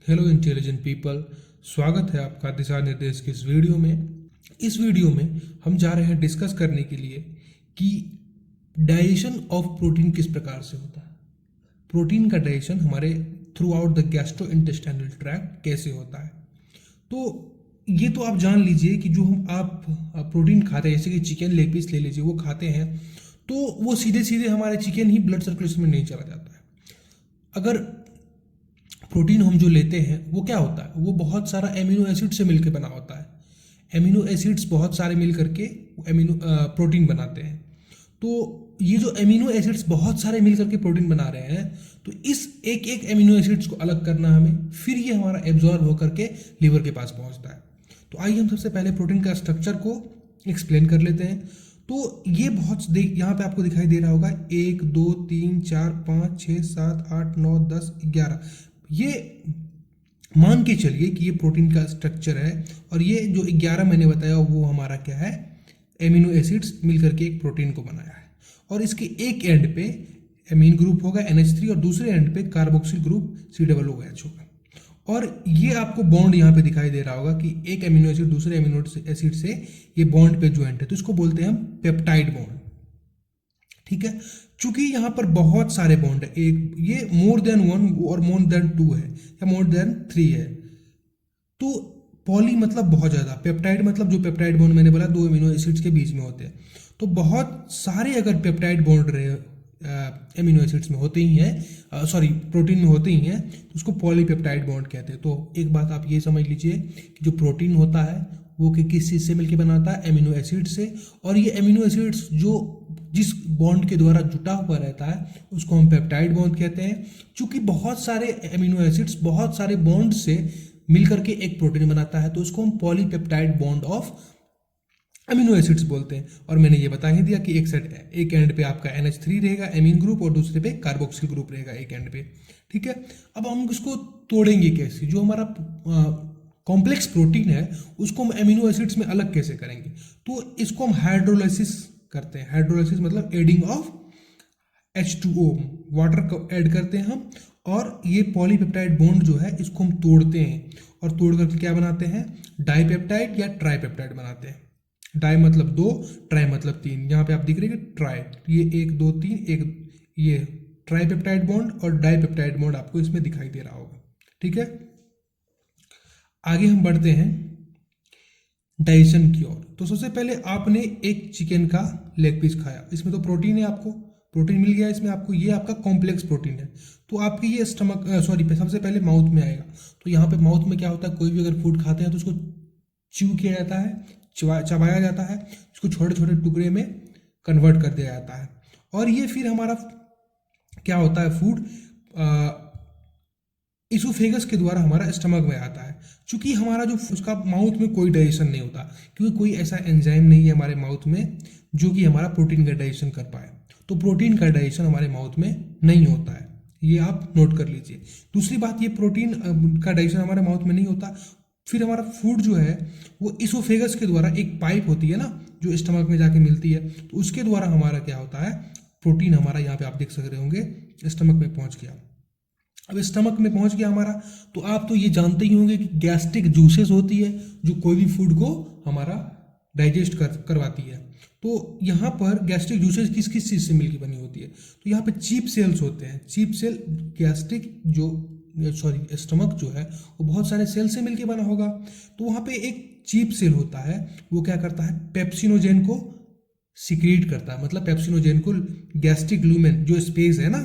Hello intelligent people, स्वागत है आपका दिशा निर्देश की इस वीडियो में। इस वीडियो में हम जा रहे हैं डिस्कस करने के लिए कि डाइजेशन ऑफ प्रोटीन किस प्रकार से होता है। प्रोटीन का डाइजेशन हमारे through out the gastrointestinal tract कैसे होता है। तो ये तो आप जान लीजिए कि जो आप प्रोटीन खाते हैं, जैसे कि चिकन लेग पीस ले लीजिए, वो खाते हैं तो वो सीधे सीधे हमारे चिकन ही ब्लड सर्कुलेशन में नहीं चला जाता है। अगर प्रोटीन हम जो लेते हैं वो क्या होता है, वो बहुत सारा एमिनो एसिड से मिलकर बना होता है। एमिनो एसिड्स बहुत सारे मिल करके प्रोटीन बनाते हैं। तो ये जो एमिनो एसिड्स बहुत सारे मिल करके प्रोटीन बना रहे हैं, तो इस एक एक एमिनो एसिड्स को अलग करना हमें, फिर ये हमारा एब्जॉर्ब होकर के लीवर के पास पहुंचता है। तो आइए हम सबसे पहले प्रोटीन का स्ट्रक्चर को एक्सप्लेन कर लेते हैं। तो ये बहुत यहाँ पे आपको दिखाई दे रहा होगा 1 2 3 4 5 6 7 8 9 10 11। ये मान के चलिए कि ये प्रोटीन का स्ट्रक्चर है, और ये जो 11 मैंने बताया वो हमारा क्या है, एमिनो एसिड्स मिलकर के एक प्रोटीन को बनाया है। और इसके एक एंड पे एमीन ग्रुप होगा NH3 और दूसरे एंड पे कार्बोक्सिल ग्रुप COOH होगा। और ये आपको बॉन्ड यहाँ पे दिखाई दे रहा होगा कि एक एमिनो एसिड दूसरे एमिनो एसिड से ये बॉन्ड पे ज्वाइंट है, तो इसको बोलते हैं हम पेप्टाइड बॉन्ड। ठीक है, चूंकि यहाँ पर बहुत सारे बॉन्ड है, एक ये मोर देन 1 और मोर देन 2 है या मोर देन 3 है। तो पॉली मतलब बहुत ज़्यादा, पेप्टाइड मतलब जो पेप्टाइड बॉन्ड मैंने बोला 2 एमिनो एसिड्स के बीच में होते हैं। तो बहुत सारे अगर पेप्टाइड बॉन्ड रहे एमिनो एसिड्स में होते ही हैं, सॉरी प्रोटीन में होते ही हैं, तो उसको पॉलीपेप्टाइड बॉन्ड कहते हैं। तो एक बात आप ये समझ लीजिए कि जो प्रोटीन होता है वो किस चीज़ से मिलकर बनाता है, एमिनो एसिड से। और ये एमिनो एसिड्स जो जिस बॉन्ड के द्वारा जुटा हुआ रहता है उसको हम पेप्टाइड बॉन्ड कहते हैं। चूंकि बहुत सारे एमिनो एसिड्स बहुत सारे बॉन्ड से मिलकर के एक प्रोटीन बनाता है, तो उसको हम polypeptide bond of amino acids बोलते हैं। और मैंने ये बता ही दिया कि एक एंड पे आपका NH3 रहेगा एमीन ग्रुप, और दूसरे पे कार्बोक्सिल ग्रुप रहेगा एक एंड पे। ठीक है, अब हम इसको तोड़ेंगे कैसे, जो हमारा कॉम्प्लेक्स प्रोटीन है उसको हम एमिनो एसिड्स में अलग कैसे करेंगे। तो इसको हम हाइड्रोलाइसिस करते हैं। हाइड्रोलाइसिस मतलब एडिंग ऑफ H2O, वाटर को ऐड करते हैं हम, और ये पॉलीपेप्टाइड बॉन्ड जो है इसको हम तोड़ते हैं, और तोड़ करके क्या बनाते हैं, डाइपेप्टाइड या ट्राइपेप्टाइड बनाते हैं। डाई मतलब 2, ट्राई मतलब 3। यहाँ पे आप दिख रहे हैं ट्राई, ये 1 2 3 एक, ये ट्राइपेप्टाइड बॉन्ड और डाइपेप्टाइड बॉन्ड आपको इसमें दिखाई दे रहा होगा। ठीक है, आगे हम बढ़ते हैं डाइजेशन की ओर। तो सबसे पहले आपने एक चिकन का लेग पीस खाया, इसमें तो प्रोटीन है, आपको प्रोटीन मिल गया इसमें आपको, ये आपका कॉम्प्लेक्स प्रोटीन है। तो आपके ये स्टमक सबसे पहले माउथ में आएगा। तो यहाँ पे माउथ में क्या होता है, कोई भी अगर फूड खाते हैं तो उसको च्यू किया जाता है, चबाया जाता है, इसको छोटे छोटे टुकड़े में कन्वर्ट कर दिया जाता है। और ये फिर हमारा क्या होता है, फूड इसोफेगस के द्वारा हमारा स्टमक में आता है। चूंकि हमारा जो उसका माउथ में कोई डाइजेशन नहीं होता, क्योंकि कोई ऐसा एंजाइम नहीं है हमारे माउथ में जो कि हमारा प्रोटीन का डाइजेशन कर पाए। तो प्रोटीन का डाइजेशन हमारे माउथ में नहीं होता है, ये आप नोट कर लीजिए। दूसरी बात, ये प्रोटीन का डाइजेशन हमारे माउथ में नहीं होता। फिर हमारा फूड जो है वो इसोफेगस के द्वारा, एक पाइप होती है ना जो स्टमक में जाके मिलती है, तो उसके द्वारा हमारा क्या होता है, प्रोटीन हमारा यहाँ पे आप देख सक रहे होंगे स्टमक में पहुँच गया। अब स्टमक में पहुंच गया हमारा, तो आप तो ये जानते ही होंगे कि गैस्ट्रिक जूसेस होती है जो कोई भी फूड को हमारा डाइजेस्ट करवाती है। तो यहाँ पर गैस्ट्रिक जूसेस किस किस चीज़ से मिलकर बनी होती है, तो यहाँ पे चीप सेल्स होते हैं। चीप सेल गैस्ट्रिक स्टमक जो है वो बहुत सारे सेल से मिलकर बना होगा। तो वहाँ पे एक चीप सेल होता है, वो क्या करता है, पेप्सिनोजेन को सिक्रीट करता है। मतलब पेप्सिनोजेन को गैस्ट्रिक लूमेन जो स्पेस है ना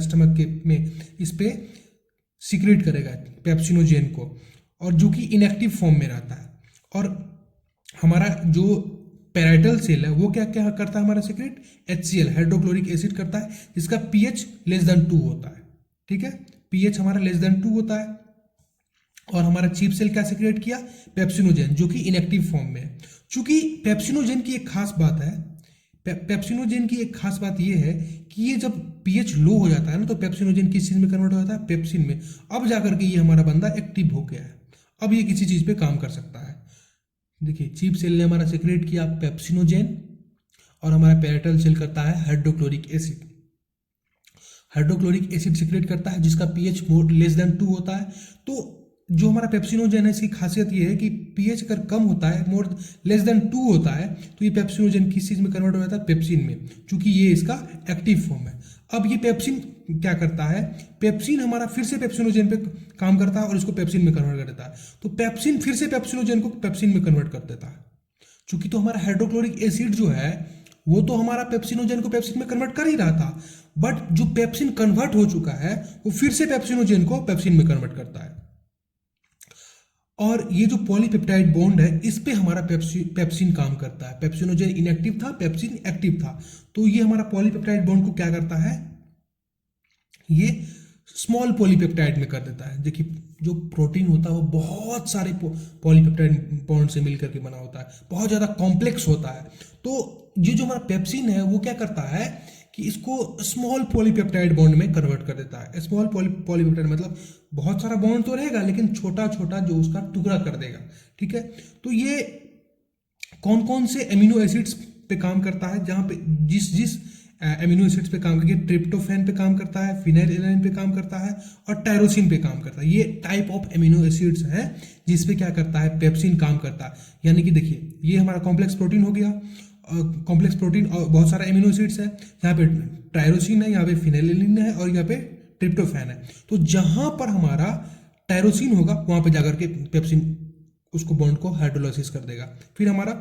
स्टमक के में, इस पे सिक्रीट करेगा पेप्सिनोजेन को, और जो कि इनएक्टिव फॉर्म में रहता है। और हमारा जो पैराइटल सेल है वो क्या क्या करता है, हमारा सिक्रीट HCl हाइड्रोक्लोरिक एसिड करता है, जिसका pH लेस देन 2 होता है। ठीक है, pH हमारा लेस देन 2 होता है। और हमारा चीप सेल क्या सिक्रेट किया, पेप्सिनोजेन, जो कि इनएक्टिव फॉर्म में है। चूंकि पेप्सिनोजेन की एक खास बात है, पेप्सिनोजेन की एक खास बात यह है कि ये जब pH लो हो जाता है ना, तो पेप्सिनोजेन किस चीज में कन्वर्ट हो जाता है, पेप्सिन में। अब जाकर के ये हमारा बंदा एक्टिव हो गया है, अब ये किसी चीज पे काम कर सकता है। देखिए, चीप सेल ने हमारा सिक्रेट किया पेप्सिनोजेन, और हमारा पैराइटल सेल करता है hydrochloric acid. Hydrochloric acid secrete करता है जिसका पीएच मोर लेस देन 2 होता है। तो जो हमारा पेप्सिनोजेन है इसकी खासियत ये है कि पीएच अगर कम होता है, मोर लेस देन 2 होता है, तो ये पेप्सिनोजेन किस चीज़ में कन्वर्ट हो जाता है, पेप्सिन में, क्योंकि ये इसका एक्टिव फॉर्म है। अब ये पेप्सिन क्या करता है, पेप्सिन हमारा फिर से पेप्सिनोजेन पे काम करता है और इसको पेप्सिन में कन्वर्ट कर देता है। तो पेप्सिन फिर से पेप्सिनोजेन को पेप्सिन में कन्वर्ट कर देता है। चूंकि तो हमारा हाइड्रोक्लोरिक एसिड जो है वो तो हमारा पेप्सिनोजेन को पेप्सिन में कन्वर्ट कर ही रहा था, बट जो पेप्सिन कन्वर्ट हो चुका है वो फिर से पेप्सिनोजेन को पेप्सिन में कन्वर्ट करता है। और ये जो पॉलीपेप्टाइड बॉन्ड है इस पे हमारा पेप्सिन काम करता है। पेप्सिनोजेन इनएक्टिव था, पेप्सिन एक्टिव था, तो ये हमारा पॉलीपेप्टाइड बॉन्ड को क्या करता है, ये स्मॉल पॉलीपेप्टाइड में कर देता है। देखिए जो प्रोटीन होता है वो बहुत सारे पॉलीपेप्टाइड बॉन्ड से मिलकर के बना होता है, बहुत ज़्यादा कॉम्प्लेक्स होता है। तो ये जो हमारा पेप्सिन है वो क्या करता है कि इसको स्मॉल पॉलीपेप्टाइड बॉन्ड में कन्वर्ट कर देता है। स्मॉल पॉलीपेप्टाइड मतलब बहुत सारा बॉन्ड तो रहेगा लेकिन छोटा छोटा जो उसका टुकड़ा कर देगा, ठीक है। तो ये कौन कौन से एमिनो एसिड्स पे काम करता है, जहाँ पे जिस जिस एमिनो एसिड्स पे काम करके, ट्रिप्टोफैन पे काम करता है, फिनाइलएलानाइन पे काम करता है और टायरोसिन पे काम करता है। ये टाइप ऑफ एमिनो एसिड्स हैं जिस पे क्या करता है, पेप्सिन काम करता है। यानी कि देखिए ये हमारा कॉम्प्लेक्स प्रोटीन हो गया, कॉम्प्लेक्स प्रोटीन और बहुत सारा एमिनो एसिड्स है, यहाँ पे टायरोसिन है, यहाँ पे फिनाइलएलानाइन है और यहाँ पे ट्रिप्टोफैन है। तो जहां पर हमारा टायरोसिन होगा वहां पे जाकर के पेप्सिन उसको बॉन्ड को हाइड्रोलाइसिस कर देगा। फिर हमारा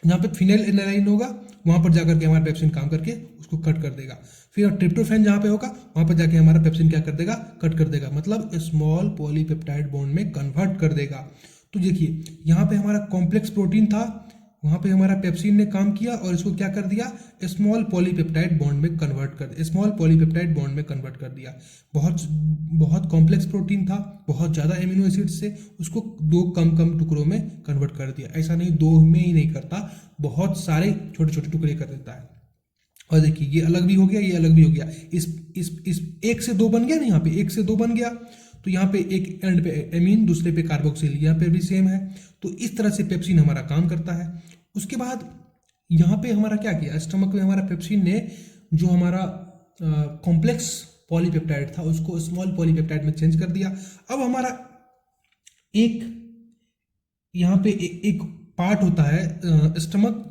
जहाँ पे फिनाइलएलानाइन होगा वहां पर जाकर के हमारा पेप्सिन काम करके उसको कट कर देगा। फिर ट्रिप्टोफैन जहाँ पे होगा वहां पर जाके हमारा पेप्सिन क्या कर देगा, कट कर देगा, मतलब स्मॉल पॉलीपेप्टाइड बॉन्ड में कन्वर्ट कर देगा। तो देखिए यहाँ पे हमारा कॉम्प्लेक्स प्रोटीन था, वहां पे हमारा पेप्सिन ने काम किया और इसको क्या कर दिया, स्मॉल पॉलीपेप्टाइड बॉन्ड में कन्वर्ट कर दिया, स्मॉल पॉलीपेप्टाइड बॉन्ड में कन्वर्ट कर दिया। बहुत कॉम्प्लेक्स प्रोटीन था, बहुत ज़्यादा एमिनो एसिड से, उसको दो कम कम टुकड़ों में कन्वर्ट कर दिया। ऐसा नहीं दो में ही नहीं करता, बहुत सारे छोटे छोटे टुकड़े कर देता है। और देखिए ये अलग भी हो गया, ये अलग भी हो गया, इस एक से दो बन गया ना, यहाँ पे एक से दो बन गया, तो यहाँ पे एक एंड पे एमीन दूसरे पे कार्बोक्सिल, यहाँ पे भी सेम है। तो इस तरह से पेप्सिन हमारा काम करता है। उसके बाद यहाँ पे हमारा क्या किया, स्टमक में हमारा पेप्सिन ने जो हमारा कॉम्प्लेक्स पॉलीपेप्टाइड था उसको स्मॉल पॉलीपेप्टाइड में चेंज कर दिया। अब हमारा एक यहाँ पे एक पार्ट होता है स्टमक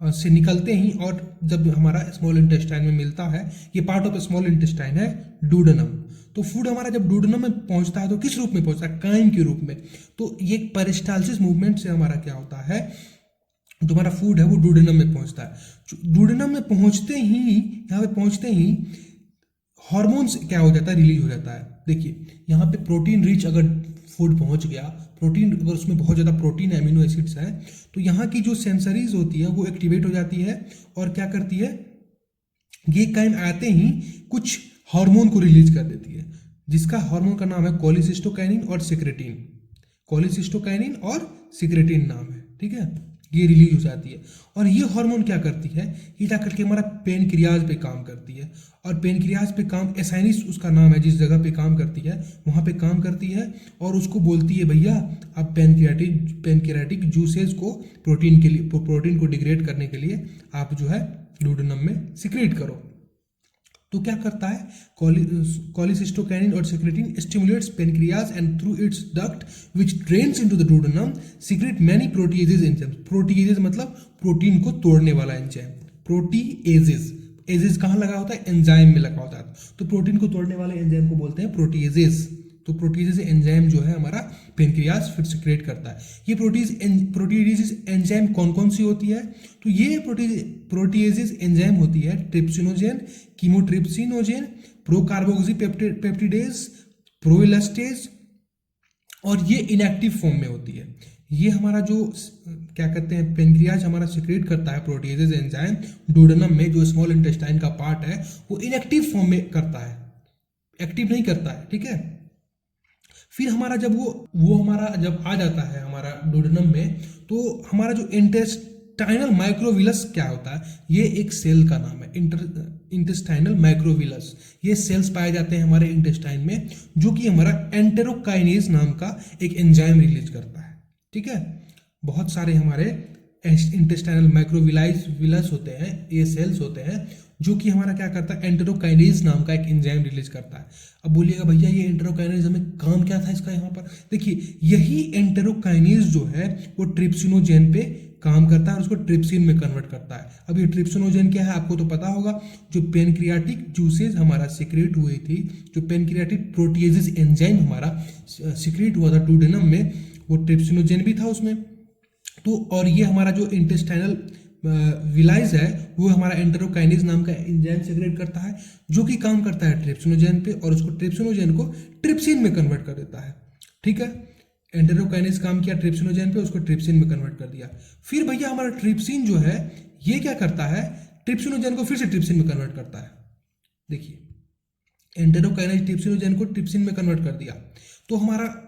से निकलते ही, और जब हमारा स्मॉल इंटेस्टाइन में मिलता है, ये पार्ट ऑफ स्मॉल इंटेस्टाइन है डूडेनम। तो फूड हमारा जब डूडेनम में पहुंचता है तो किस रूप में पहुंचता है, काइम के रूप में। तो ये पेरिस्टाल्सिस मूवमेंट से हमारा क्या होता है, जो हमारा फूड है वो डूडेनम में पहुंचता है। डूडेनम में पहुंचते ही, यहाँ पे पहुंचते ही हार्मोन्स क्या हो जाता है, रिलीज हो जाता है। देखिए यहाँ पे प्रोटीन रिच अगर फूड पहुंच गया, प्रोटीन अगर उसमें बहुत ज़्यादा प्रोटीन एमिनो एसिड्स हैं, तो यहाँ की जो सेंसरीज होती है वो एक्टिवेट हो जाती है और क्या करती है, ये काइम आते ही कुछ हार्मोन को रिलीज कर देती है, जिसका हार्मोन का नाम है कोलिसिस्टोकाइनिन और सिक्रेटिन। कोलिसिस्टोकाइनिन और सिक्रेटिन नाम है, ठीक है। ये रिलीज हो जाती है और ये हार्मोन क्या करती है, ये जाकर के हमारा पेनक्रियाज पे काम करती है, और पेनक्रियाज पे काम, एसाइनिस उसका नाम है, जिस जगह पे काम करती है वहाँ पे काम करती है और उसको बोलती है भैया अब पेनक्रियाटिक जूसेस को प्रोटीन के लिए, प्रोटीन को डिग्रेड करने के लिए आप जो है डूडेनम में सिक्रेट करो। तो क्या करता है, कोलिसिस्टोकाइनिन और secretin stimulates pancreas and through its duct which drains into the duodenum secrete many proteases enzymes. Proteases मतलब प्रोटीन को तोड़ने वाला एंजाइम, प्रोटीएजेस, एजेस कहाँ लगा होता है, एंजाइम में लगा होता है, तो प्रोटीन को तोड़ने वाले एंजाइम को बोलते हैं प्रोटीएजेस। तो प्रोटीएजेस एंजाइम जो है हमारा पेनक्रियाज फिर सिक्रेट करता है। ये प्रोटीएजेस एंजाइम कौन कौन सी होती है, तो ये प्रोटीएजेस एंजाइम होती है ट्रिप्सिनोजेन, कीमोट्रिप्सिनोजेन, प्रोकार्बोक्सी पेप्टिडेज, प्रोइलास्टेज, और ये इनएक्टिव फॉर्म में होती है। ये हमारा जो क्या कहते हैं, पेनक्रियाज हमारा सिक्रेट करता है प्रोटीएजेस एंजाइम डूडेनम में, जो स्मॉल इंटेस्टाइन का पार्ट है वो इनएक्टिव फॉर्म में करता है, एक्टिव नहीं करता है, ठीक है। फिर हमारा जब वो हमारा जब आ जाता है हमारा डूडेनम में, तो हमारा जो इंटेस्टाइनल माइक्रोविलस क्या होता है, ये एक सेल का नाम है, इंटेस्टाइनल माइक्रोविलस। ये सेल्स पाए जाते हैं हमारे इंटेस्टाइन में, जो कि हमारा एंटेरोकाइनेज नाम का एक एंजाइम रिलीज करता है, ठीक है। बहुत सारे हमारे इंटेस्टाइनल माइक्रोविलस होते हैं, ये सेल्स होते हैं, जो कि हमारा क्या करता है, एंटेरोकाइनेज नाम का एक एंजाइम रिलीज करता है। अब बोलिएगा भैया ये एंटेरोकाइनेज हमें काम क्या था इसका यहाँ पर? देखिए यही एंटेरोकाइनेज जो है वो ट्रिप्सिनोजेन पे काम करता है और उसको ट्रिप्सिन में कन्वर्ट करता है। अब ये ट्रिप्सिनोजेन क्या है आपको तो पता होगा, जो पेनक्रियाटिक जूसेज हमारा सिक्रेट हुई थी, जो पेनक्रियाटिक प्रोटीएजेस एंजाइम हमारा सिक्रेट हुआ था डुओडेनम में, वो ट्रिप्सिनोजेन भी था उसमें। तो और ये हमारा जो इंटेस्टाइनल विलाइज है वो हमारा एंटेरोकाइनेज नाम का एंजाइम सिक्रेट करता है, जो कि काम करता है ट्रिप्सिनोजेन पे और उसको ट्रिप्सिनोजेन को ट्रिप्सिन में कन्वर्ट कर देता है। ठीक है, एंटेरोकाइनेज काम किया ट्रिप्सिनोजेन पे, उसको ट्रिप्सिन में कन्वर्ट कर दिया। फिर भैया हमारा ट्रिप्सिन जो है ये क्या करता है, ट्रिप्सिनोजेन को फिर से ट्रिप्सिन में कन्वर्ट करता है। देखिए एंटेरोकाइनेज ट्रिप्सिनोजेन को ट्रिप्सिन में कन्वर्ट कर दिया, तो हमारा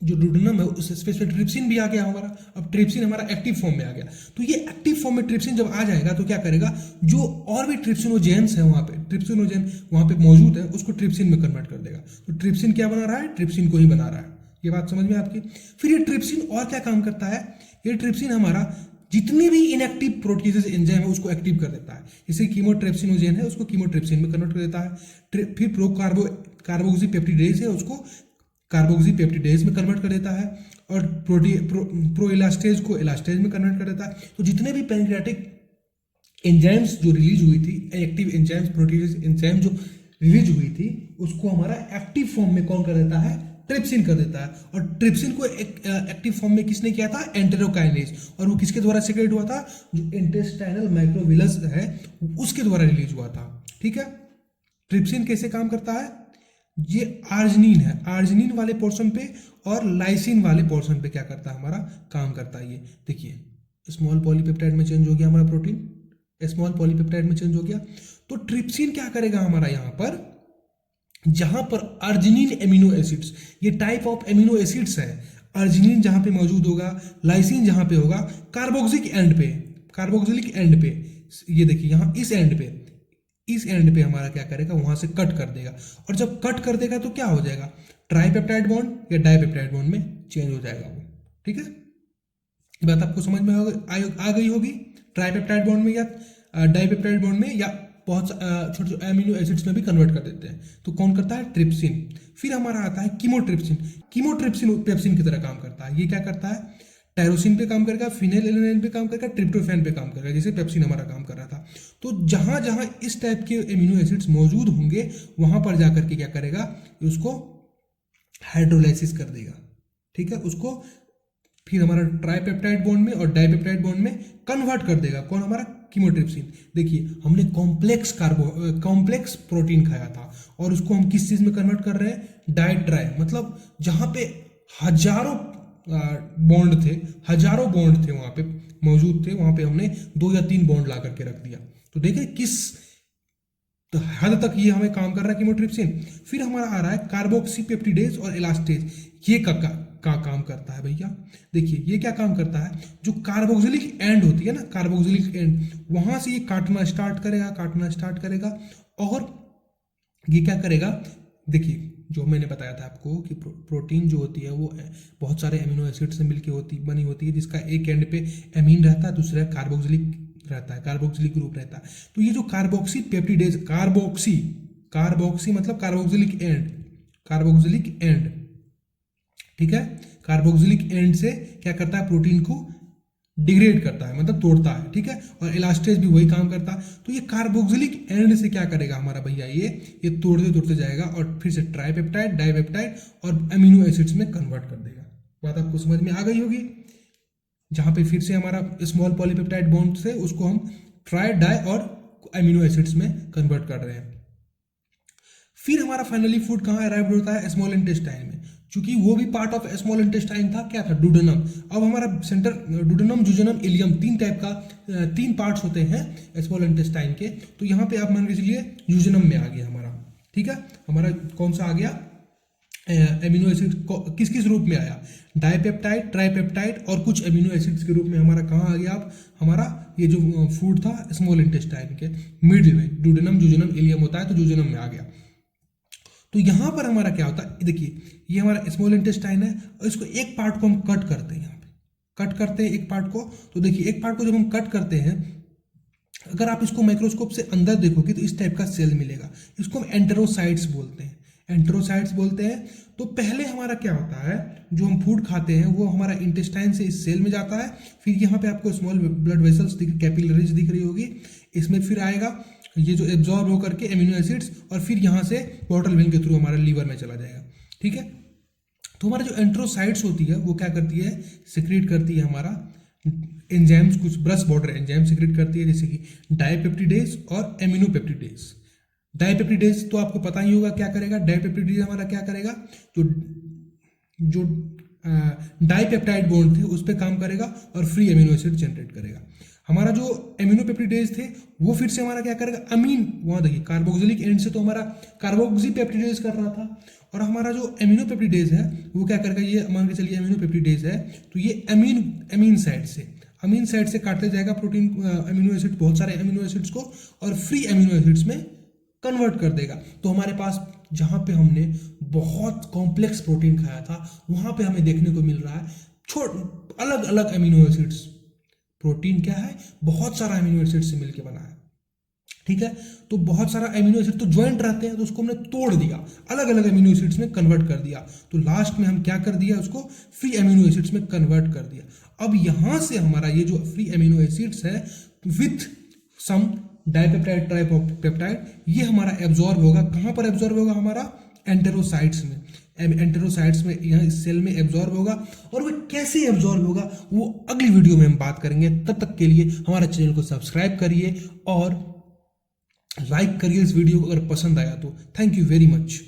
जो डुओडेनम है उस स्पेस पे ट्रिप्सिन भी आ गया हमारा। अब ट्रिप्सिन हमारा एक्टिव फॉर्म में आ गया। तो ये एक्टिव फॉर्म में ट्रिप्सिन जब आ जाएगा तो क्या करेगा, जो और भी ट्रिप्सिनोजेन्स है वहाँ पे, ट्रिप्सिनोजेन वहाँ पे मौजूद है, उसको ट्रिप्सिन में कन्वर्ट कर देगा। तो ट्रिप्सिन क्या बना रहा है, ट्रिप्सिन को ही बना रहा है। ये बात समझ में आपकी? फिर ये ट्रिप्सिन और क्या काम करता है, ये ट्रिप्सिन हमारा जितने भी इनएक्टिव प्रोटीजेस एंजाइम है उसको एक्टिव कर देता है। जैसे कीमोट्रिप्सिनोजेन है उसको कीमोट्रिप्सिन में कन्वर्ट कर देता है। फिर कार्बोक्सीपेप्टिडेज है उसको कार्बोक्सीपेप्टिडेज में कन्वर्ट कर देता है, और प्रोइलास्टेज को इलास्टेज में कन्वर्ट कर देता है। तो जितने भी पेनक्रियाटिक एंजाइम्स जो रिलीज हुई थी, एक्टिव एंजाइम्स प्रोटीज एंजाइम जो रिलीज हुई थी, उसको हमारा एक्टिव फॉर्म में कौन कर देता है, ट्रिप्सिन कर देता है। और ट्रिप्सिन को एक्टिव फॉर्म में किसने किया था, एंटेरोकाइनेज, और वो किसके द्वारा सिक्रेट हुआ था, जो इंटेस्टाइनल माइक्रोविलस है उसके द्वारा रिलीज हुआ था। ठीक है, ट्रिप्सिन कैसे काम करता है, ये आर्जिनिन है, आर्जिनिन वाले पोर्शन पे और लाइसिन वाले पोर्शन पे क्या करता है, हमारा काम करता है। ये देखिए स्मॉल पॉलीपेप्टाइड में चेंज हो गया हमारा प्रोटीन, स्मॉल पॉलीपेप्टाइड में चेंज हो गया। तो ट्रिप्सिन क्या करेगा हमारा यहाँ पर, जहां पर अर्जिनिन एमिनो एसिड्स, ये टाइप ऑफ एमिनो एसिड्स है, अर्जिनिन जहां पे मौजूद होगा, लाइसिन जहां पे होगा, कार्बोक्सिलिक एंड पे, ये देखिए यहाँ इस एंड पे हमारा क्या करेगा, वहां से कट कर देगा। और जब कट कर देगा तो क्या हो जाएगा, ट्राइपेप्टाइड बॉन्ड या डाइपेप्टाइड बॉन्ड में चेंज हो जाएगा वो। ठीक है, बात आपको समझ में आ गई होगी, ट्राइपेप्टाइड बॉन्ड में या डाइपेप्टाइड बॉन्ड में, या बहुत छोटे छोटे एमिनो एसिड्स में भी कन्वर्ट कर देते हैं। तो कौन करता है, ट्रिप्सिन। फिर हमारा आता है कीमोट्रिप्सिन पेप्सिन की तरह काम करता है। ये क्या करता है, टायरोसिन पे काम करेगा, फिनाइलएलानाइन पे काम करेगा, ट्रिप्टोफैन पे काम करेगा, जैसे पेप्सिन हमारा काम कर रहा था। तो जहां जहां इस टाइप के एमिनो एसिड्स मौजूद होंगे वहां पर जाकर के क्या करेगा, उसको हाइड्रोलाइसिस कर देगा। ठीक है, उसको फिर हमारा ट्राइपेप्टाइड बॉन्ड में और डाइपेप्टाइड बॉन्ड में कन्वर्ट कर देगा। कौन, हमारा कीमोट्रिप्सिन। देखिए हमने कॉम्प्लेक्स प्रोटीन खाया था और उसको हम किस चीज में कन्वर्ट कर रहे हैं, डाइट्राई, मतलब जहां पे हजारों बॉन्ड थे वहां पे मौजूद थे, वहां पे हमने 2 या 3 बॉन्ड ला करके रख दिया। तो देखिए किस तो हद तक ये हमें काम कर रहा है कीमोट्रिप्सिन। फिर हमारा आ रहा है कार्बोक्सीपेप्टिडेज और इलास्टेज। ये का काम करता है भैया, देखिए ये क्या काम करता है, जो कार्बोक्सिलिक एंड होती है ना, कार्बोक्सिलिक एंड, वहां से ये काटना स्टार्ट करेगा और ये क्या करेगा, देखिए जो मैंने बताया था आपको कि प्रोटीन जो होती है वो बहुत सारे एमिनो एसिड से मिलकर बनी होती है, जिसका एक एंड पे एमीन रहता है, दूसरा कार्बोक्सिलिक रहता है, कार्बोक्सिलिक ग्रुप रहता है। तो ये जो कार्बोक्सी पेप्टिडेज, कार्बोक्सी मतलब कार्बोक्सिलिक एंड, ठीक है, कार्बोक्सिलिक एंड से क्या करता है, प्रोटीन को डिग्रेड करता है, मतलब तोड़ता है। ठीक है, और इलास्टेज भी वही काम करता है। तो ये कार्बोक्सिलिक एंड से क्या करेगा हमारा भैया, ये तोड़ते जाएगा और फिर से ट्राइपेप्टाइड, डाइपेप्टाइड और अमीनो एसिड्स में कन्वर्ट कर देगा। बात आपको समझ में आ गई होगी, जहां पे फिर से हमारा स्मॉल पॉलीपेप्टाइड बॉन्ड से उसको हम ट्राई, डाई और अमीनो एसिड्स में कन्वर्ट कर रहे हैं। फिर हमारा फाइनली फूड कहाँ अराइव होता है, स्मॉल इंटेस्टाइन में, क्योंकि वो भी पार्ट ऑफ स्मॉल इंटेस्टाइन था। क्या था, डुडेनम। अब हमारा सेंटर डुडेनम, जुजेनम, इलियम, 3 टाइप का 3 पार्ट्स होते हैं स्मॉल इंटेस्टाइन के। तो यहाँ पे आप मान के चलिए जुजेनम में आ गया हमारा। ठीक है, हमारा कौन सा आ गया, एमिनो एसिड किस किस रूप में आया, डाइपेप्टाइड, ट्राइपेप्टाइड और कुछ एमिनो एसिड्स के रूप में हमारा कहाँ आ गया। अब हमारा ये जो फूड था स्मॉल इंटेस्टाइन के मिडिल में, डुडेनम, जुजेनम, इलियम होता है, तो जुजेनम में आ गया। तो यहां पर हमारा क्या होता है, देखिए ये हमारा स्मॉल इंटेस्टाइन है और इसको एक पार्ट को हम कट करते हैं, यहाँ पे कट करते हैं एक पार्ट को। तो देखिए एक पार्ट को जब हम कट करते हैं अगर आप इसको माइक्रोस्कोप से अंदर देखोगे तो इस टाइप का सेल मिलेगा। इसको हम एंटेरोसाइट्स बोलते हैं, एंटेरोसाइट्स बोलते हैं। तो पहले हमारा क्या होता है, जो हम फूड खाते हैं वो हमारा इंटेस्टाइन से इस सेल में जाता है, फिर यहाँ पे आपको स्मॉल ब्लड वेसल्स कैपिलरीज दिख रही होगी, इसमें फिर आएगा ये जो एब्जॉर्ब होकर के एमिनो एसिड्स, और फिर यहाँ से पोर्टल वेन के थ्रू हमारा लीवर में चला जाएगा। ठीक है, तो हमारा जो एंटेरोसाइट्स होती है वो क्या करती है, सिक्रीट करती है हमारा एंजाइम्स, कुछ ब्रश बॉर्डर एंजाइम सिक्रीट करती है, जैसे कि डाइपेप्टिडेज और एमिनोपेप्टिडेज। डाइपेप्टिडेज तो आपको पता ही होगा क्या करेगा, डाइपेप्टिडेज हमारा क्या करेगा, जो जो डाइपेप्टाइड बॉन्ड थे उस पर काम करेगा और फ्री एमिनो एसिड जनरेट करेगा। हमारा जो एमिनोपेप्टिडेज थे वो फिर से हमारा क्या करेगा, अमीन, वहाँ देखिए कार्बोक्सिलिक एंड से तो हमारा कार्बोक्सीपेप्टिडेज कर रहा था, और हमारा जो एमिनोपेप्टिडेज है वो क्या करेगा, ये मान के चलिए एमिनोपेप्टिडेज है तो ये अमीन साइड से काटते जाएगा प्रोटीन अमीनो एसिड, बहुत सारे अमीनो एसिड्स को, और फ्री अमीनो एसिड्स में कन्वर्ट कर देगा। तो हमारे पास जहाँ पे हमने बहुत कॉम्प्लेक्स प्रोटीन खाया था वहाँ पे हमें देखने को मिल रहा है अलग अलग अमीनो एसिड्स। प्रोटीन क्या है, बहुत सारा अमीनो एसिड से मिलकर बना है। ठीक है, तो बहुत सारा अमीनो एसिड तो ज्वाइंट रहते हैं, तो उसको हमने तोड़ दिया, अलग अलग अमीनो एसिड्स में कन्वर्ट कर दिया, तो लास्ट में हम क्या कर दिया, उसको फ्री अमीनो एसिड्स में कन्वर्ट कर दिया। अब यहां से हमारा ये जो फ्री अमीनो एसिड्स है विथ सम डाइपेप्टाइड ट्राइपेप्टाइड, ये हमारा एब्जॉर्ब होगा। कहां पर एब्जॉर्ब होगा, हमारा एंटेरोसाइट्स में, एंटेरोसाइट्स में, यहाँ इस सेल में एब्जॉर्ब होगा। और वो कैसे एब्जॉर्ब होगा वो अगली वीडियो में हम बात करेंगे। तब तक के लिए हमारे चैनल को सब्सक्राइब करिए और लाइक करिए इस वीडियो को अगर पसंद आया तो। Thank you very much.